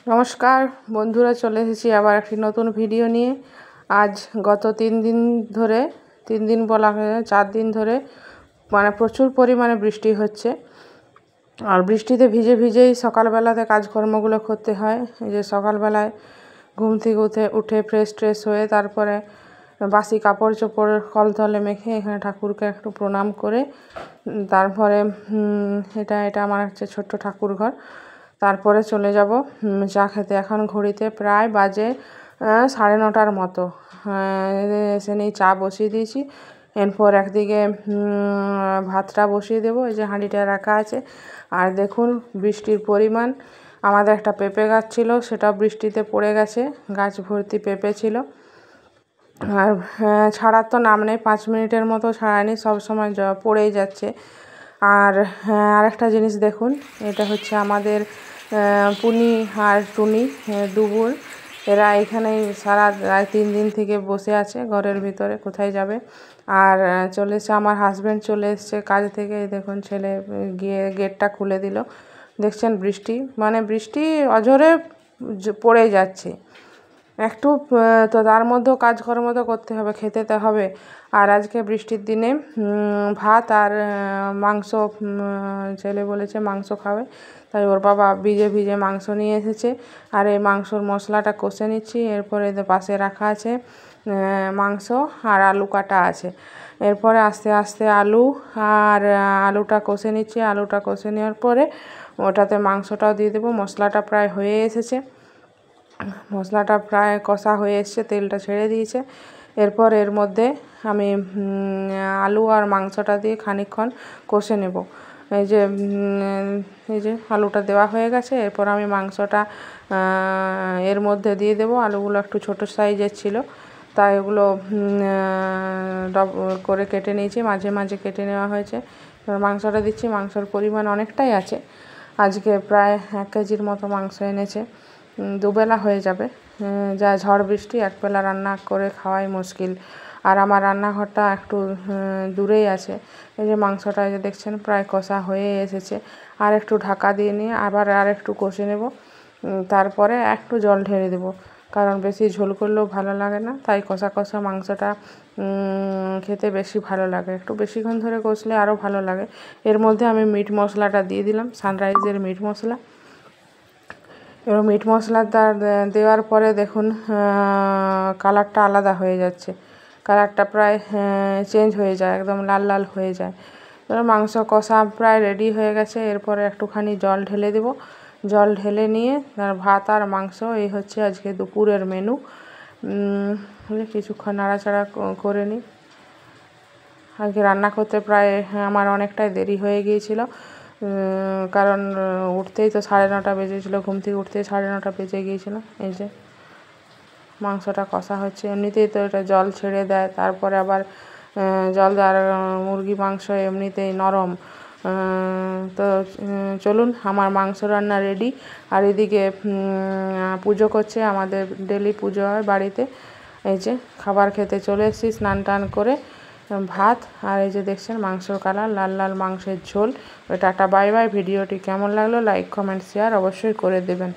নমস্কার বন্ধুরা, চলে এসেছি আবার একটি নতুন ভিডিও নিয়ে। আজ গত 3 দিন ধরে, 3 দিন বলা হয় 4 দিন ধরে মানে প্রচুর পরিমাণে বৃষ্টি হচ্ছে। আর বৃষ্টিতে ভিজে ভিজেই সকালবেলাতে কাজকর্মগুলো করতে হয়। এই যে সকালবেলায় ঘুম থেকে উঠে ফ্রেশ হয়ে তারপরে বাসি কাপড় চোপড় কলতলে মেখে এখানে ঠাকুরকে একটু প্রণাম করে তারপরে এটা আমার হচ্ছে ছোট্ট ঠাকুর ঘর। তারপরে চলে যাব চা খেতে। এখন ঘড়িতে প্রায় বাজে 9:30 মতো। এসে নিয়ে চা বসিয়ে দিয়েছি। এরপর একদিকে ভাতটা বসিয়ে দেবো, এই যে হাঁড়িটা রাখা আছে। আর দেখুন বৃষ্টির পরিমাণ। আমাদের একটা পেঁপে গাছ ছিল, সেটা বৃষ্টিতে পড়ে গেছে। গাছ ভর্তি পেঁপে ছিল। আর ছাড়ার তো নাম নেই, 5 মিনিটের মতো ছাড়ায়নি, সবসময় পড়েই যাচ্ছে। আর আরেকটা জিনিস দেখুন, এটা হচ্ছে আমাদের পুনি আর টুনি দুবুর। এরা এখানেই সারা 3 দিন থেকে বসে আছে ঘরের ভিতরে, কোথায় যাবে। আর চলে এসছে আমার হাজব্যান্ড, চলে এসছে কাজ থেকে। দেখুন ছেলে গিয়ে গেটটা খুলে দিল। দেখছেন বৃষ্টি অঝরে পড়ে যাচ্ছে একটু। তো তার মধ্যেও কাজকর্ম তো করতে হবে, খেতে তো হবে। আর আজকে বৃষ্টির দিনে ভাত আর মাংস, ছেলে বলেছে মাংস খাবে, তাই ওর বাবা ভিজে ভিজে মাংস নিয়ে এসেছে। আর এই মাংসর মশলাটা কষে নিচ্ছি। এরপরে পাশে রাখা আছে মাংস আর আলু কাটা আছে। এরপরে আস্তে আস্তে আলুটা কষে নিচ্ছি। আলুটা কষে নেওয়ার পরে ওটাতে মাংসটাও দিয়ে দেবো। মশলাটা প্রায় হয়ে এসেছে, মশলাটা প্রায় কষা হয়ে এসছে, তেলটা ছেড়ে দিয়েছে। এরপর এর মধ্যে আমি আলু আর মাংসটা দিয়ে খানিকক্ষণ কষে নেব। এই যে আলুটা দেওয়া হয়ে গেছে। এরপর আমি মাংসটা এর মধ্যে দিয়ে দেব। আলুগুলো একটু ছোট সাইজের ছিল, তাই এগুলো করে কেটে নিয়েছি, মাঝে মাঝে কেটে নেওয়া হয়েছে। এবার মাংসটা দিচ্ছি। মাংসর পরিমাণ অনেকটাই আছে, আজকে প্রায় 1 কেজির মতো মাংস এনেছে। দুবেলা হয়ে যাবে। যা ঝড় বৃষ্টি, একবেলা রান্না করে খাওয়াই মুশকিল। আর আমার রান্নাঘরটা একটু দূরেই আছে। এই যে মাংসটা যে দেখছেন প্রায় কষা হয়ে এসেছে। আর একটু ঢাকা দিয়ে নিয়ে আবার একটু কষে নেব। তারপরে একটু জল ঢেলে দেবো, কারণ বেশি ঝোল করলেও ভালো লাগে না। তাই কষা কষা মাংসটা খেতে বেশি ভালো লাগে। একটু বেশিক্ষণ ধরে কষলে আরও ভালো লাগে। এর মধ্যে আমি মিট মশলাটা দিয়ে দিলাম, সানরাইজের মিট মশলা। এবার মিট মশলাটা দেওয়ার পরে দেখুন কালারটা আলাদা হয়ে যাচ্ছে। কালারটা প্রায় চেঞ্জ হয়ে যায়, একদম লাল লাল হয়ে যায়। এবার মাংস কষা প্রায় রেডি হয়ে গেছে। এরপরে একটুখানি জল ঢেলে দেব। জল ঢেলে নিয়ে ভাত আর মাংস, এই হচ্ছে আজকে দুপুরের মেনু। কিছুক্ষণ নাড়াচাড়া করে নিই। আজকে রান্না করতে প্রায় আমার অনেকটাই দেরি হয়ে গিয়েছিল, কারণ উঠতেই তো 9:30 বেজেছিলো। ঘুম থেকে উঠতেই 9:30 বেজে গিয়েছিলো। এই যে মাংসটা কষা হচ্ছে, এমনিতেই তো এটা জল ছেড়ে দেয়, তারপরে আবার জল দেওয়ার মুরগি মাংস এমনিতেই নরম। তো চলুন, আমার মাংস রান্না রেডি। আর এদিকে পুজো করছে, আমাদের ডেলি পুজো হয় বাড়িতে। এই যে খাবার খেতে চলে এসেছি স্নান টান করে। ভাত আর এই যে দেখছেন মাংসর কালার, লাল লাল মাংসের ঝোল। Tata bye bye. ভিডিওটি কেমন লাগলো লাইক কমেন্ট শেয়ার অবশ্যই করে দেবেন।